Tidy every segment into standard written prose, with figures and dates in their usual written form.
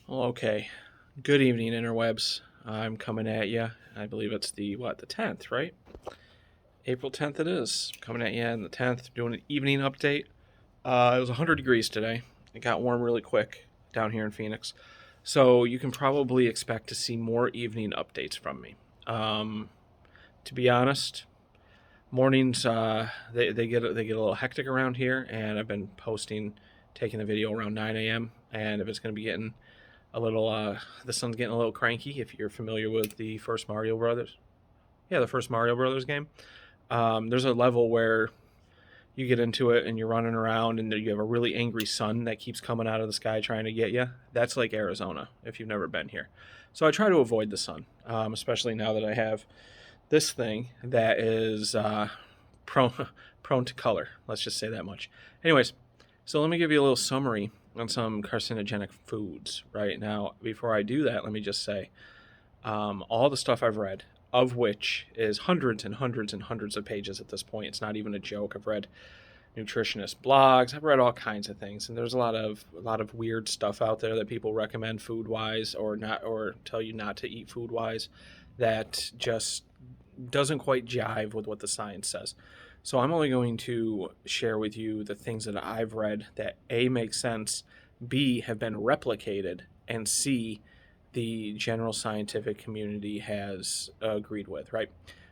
Well, okay. Good evening, interwebs. I'm coming at you. I believe it's the 10th, right? April 10th it is. Coming at you on the 10th, doing an evening update. It was 100 degrees today. It got warm really quick down here in Phoenix. So you can probably expect to see more evening updates from me. Um, to be honest, mornings they get a little hectic around here, and I've been taking the video around 9 a.m. And if it's going to be getting a little the sun's getting a little cranky if you're familiar with the first Mario Brothers. Yeah, the first Mario Brothers game. There's a level where you get into it and you're running around and you have a really angry sun that keeps coming out of the sky trying to get you. That's like Arizona if you've never been here. So I try to avoid the sun, especially now that I have this thing that is prone prone to color. Let's just say that much. Anyways, so let me give you a little summary on some carcinogenic foods right now. Before I do that, let me just say all the stuff I've read, of which is hundreds and hundreds and hundreds of pages at this point. It's not even a joke. I've read nutritionist blogs. I've read all kinds of things, and there's a lot of weird stuff out there that people recommend food wise or not, or tell you not to eat food wise, that just doesn't quite jive with what the science says. So I'm only going to share with you the things that I've read that A, make sense, B, have been replicated, and C, the general scientific community has agreed with, right?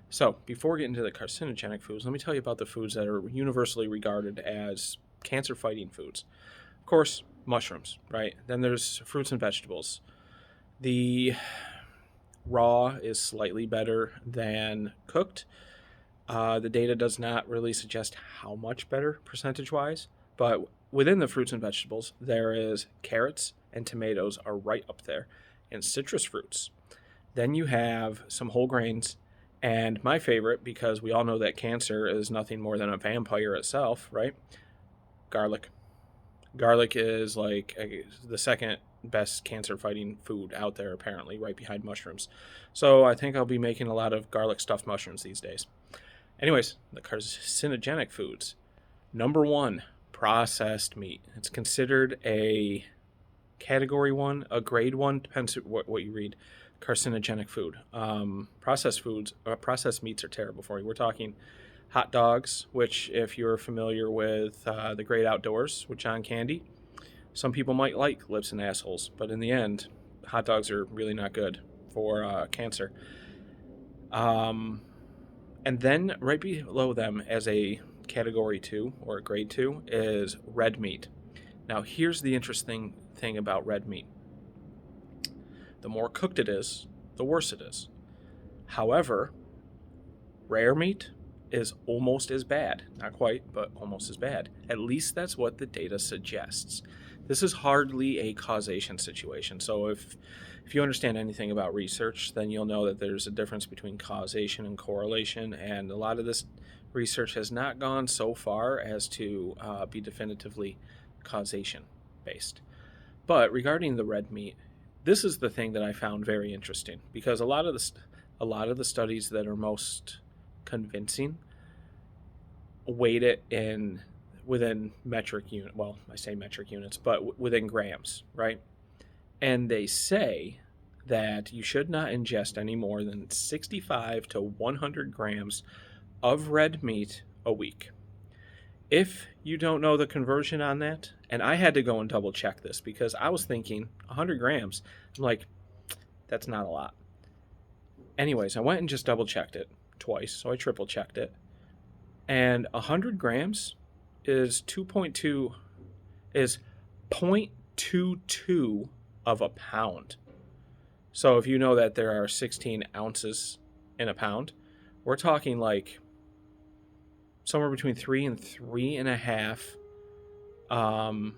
So before getting to the carcinogenic foods, let me tell you about the foods that are universally regarded as cancer fighting foods. Of course, mushrooms, right? Then there's fruits and vegetables. The raw is slightly better than cooked. The data does not really suggest how much better percentage wise, but within the fruits and vegetables, there is carrots and tomatoes are right up there, and citrus fruits. Then you have some whole grains, and my favorite, because we all know that cancer is nothing more than a vampire itself, right? Garlic. Garlic is like the second best cancer fighting food out there, apparently, right behind mushrooms. So I think I'll be making a lot of garlic stuffed mushrooms these days. Anyways, the carcinogenic foods. Number one, processed meat. It's considered a category one, a grade one, depends what you read. Carcinogenic food. Processed meats are terrible for you. We're talking hot dogs, which, if you're familiar with The Great Outdoors with John Candy, some people might like lips and assholes, but in the end, hot dogs are really not good for cancer. Um, and then right below them, as a category two or a grade two, is red meat. Now, here's the interesting thing about red meat: the more cooked it is, the worse it is. However, rare meat is almost as bad. Not quite, but almost as bad. At least that's what the data suggests. This is hardly a causation situation. So if you understand anything about research, then you'll know that there's a difference between causation and correlation, and a lot of this research has not gone so far as to be definitively causation based. But regarding the red meat, this is the thing that I found very interesting, because a lot of the studies that are most convincing weight it in within metric unit. Well, I say metric units, but within grams, right? And they say that you should not ingest any more than 65 to 100 grams of red meat a week. If you don't know the conversion on that, and I had to go and double check this because I was thinking 100 grams. I'm like, that's not a lot. Anyways, I went and just double checked it twice, so I triple checked it. And 100 grams is 2.2 is 0.22 of a pound. So if you know that there are 16 ounces in a pound, we're talking like somewhere between 3 and 3.5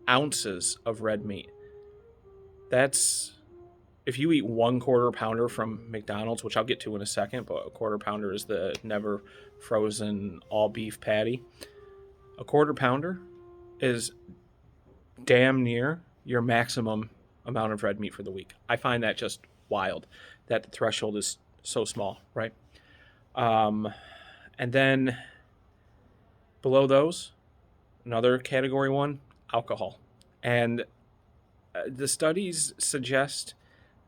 ounces of red meat. That's, if you eat 1/4 pounder from McDonald's, which I'll get to in a second, but a 1/4 pounder is the never frozen all beef patty. A 1/4 pounder is damn near your maximum amount of red meat for the week. I find that just wild that the threshold is so small, right? Um, and then below those, another category one, alcohol. And The studies suggest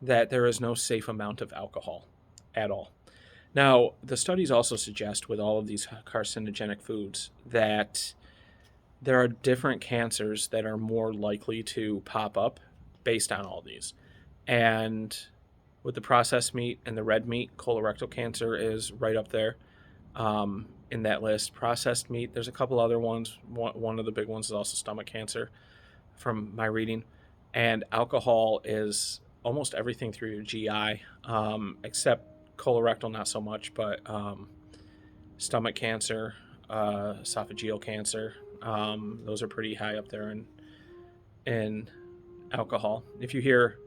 that there is no safe amount of alcohol at all. Now, the studies also suggest with all of these carcinogenic foods that there are different cancers that are more likely to pop up based on all these. And with the processed meat and the red meat, colorectal cancer is right up there in that list. Processed meat, there's a couple other ones. One of the big ones is also stomach cancer from my reading. And alcohol is almost everything through your GI, except colorectal, not so much, but stomach cancer, esophageal cancer, those are pretty high up there in alcohol. If you hear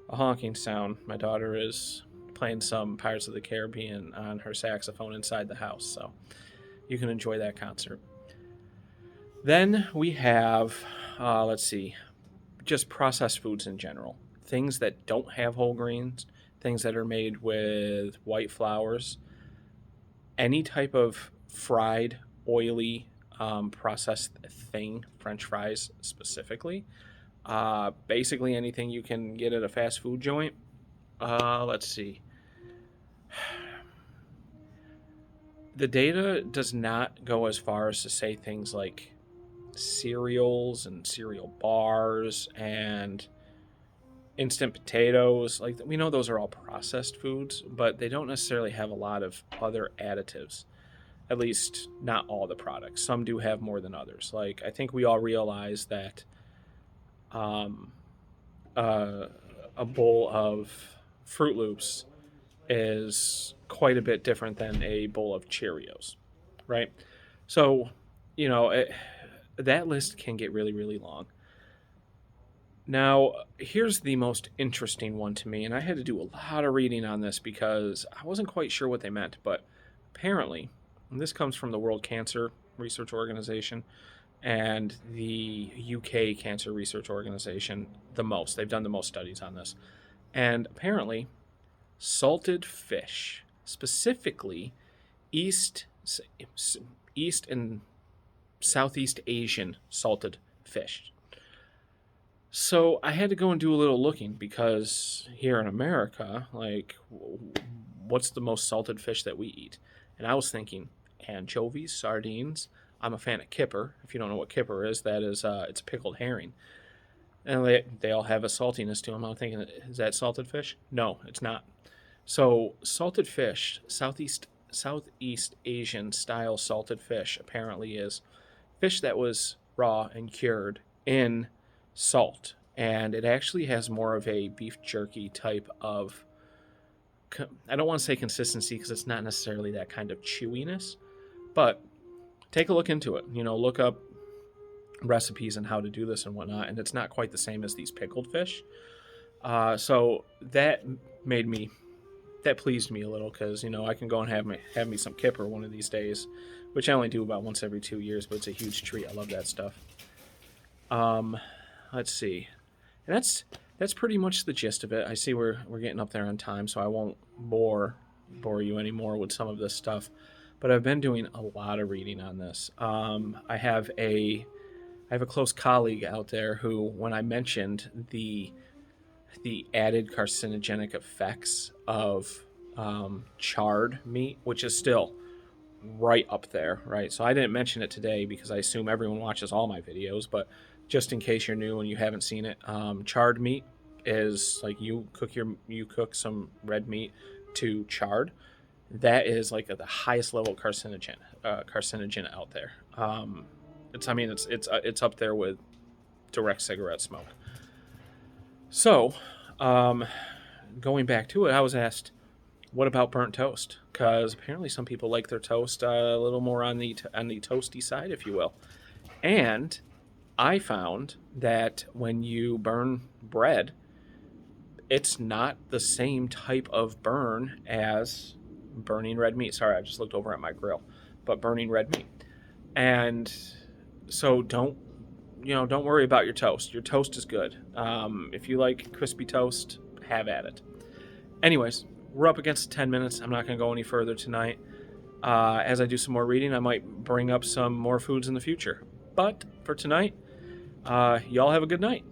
a honking sound, my daughter is playing some Pirates of the Caribbean on her saxophone inside the house, so you can enjoy that concert. Then we have, let's see, just processed foods in general. Things that don't have whole grains, things that are made with white flours, any type of fried, oily, processed thing, French fries specifically. Basically anything you can get at a fast food joint. Let's see. The data does not go as far as to say things like cereals and cereal bars and instant potatoes. Like, we know those are all processed foods, but they don't necessarily have a lot of other additives. At least not all the products. Some do have more than others. Like, I think we all realize that a bowl of Fruit Loops is quite a bit different than a bowl of Cheerios, right? So, that list can get really, really long. Now, here's the most interesting one to me, and I had to do a lot of reading on this because I wasn't quite sure what they meant, but apparently, and this comes from the World Cancer Research Organization and the UK Cancer Research Organization they've done the most studies on this. And apparently, salted fish, specifically East and Southeast Asian salted fish. So I had to go and do a little looking because here in America, like, what's the most salted fish that we eat? And I was thinking anchovies, sardines. I'm a fan of kipper. If you don't know what kipper is, that is it's a pickled herring. And they all have a saltiness to them. I'm thinking, is that salted fish? No, it's not. So salted fish, Southeast Asian style salted fish, apparently is fish that was raw and cured in salt. And it actually has more of a beef jerky type of, I don't want to say consistency because it's not necessarily that kind of chewiness, but take a look into it. Look up recipes and how to do this and whatnot, and it's not quite the same as these pickled fish. So that pleased me a little because, I can go and have me some kipper one of these days, which I only do about once every 2 years, but it's a huge treat. I love that stuff. Let's see. And that's pretty much the gist of it. I see we're getting up there on time, so I won't bore you anymore with some of this stuff. But I've been doing a lot of reading on this. I have a close colleague out there who, when I mentioned the added carcinogenic effects of charred meat, which is still right up there, right? So I didn't mention it today because I assume everyone watches all my videos, but just in case you're new and you haven't seen it, charred meat is like you cook some red meat to charred. That is like at the highest level carcinogen out there. It's up there with direct cigarette smoke. So, going back to it, I was asked, what about burnt toast? Because apparently some people like their toast a little more on the toasty side, if you will. And I found that when you burn bread, it's not the same type of burn as burning red meat. Sorry, I just looked over at my grill, but burning red meat. And so don't worry about your toast. Your toast is good. If you like crispy toast, have at it. Anyways, we're up against 10 minutes. I'm not going to go any further tonight. As I do some more reading, I might bring up some more foods in the future. But for tonight, y'all have a good night.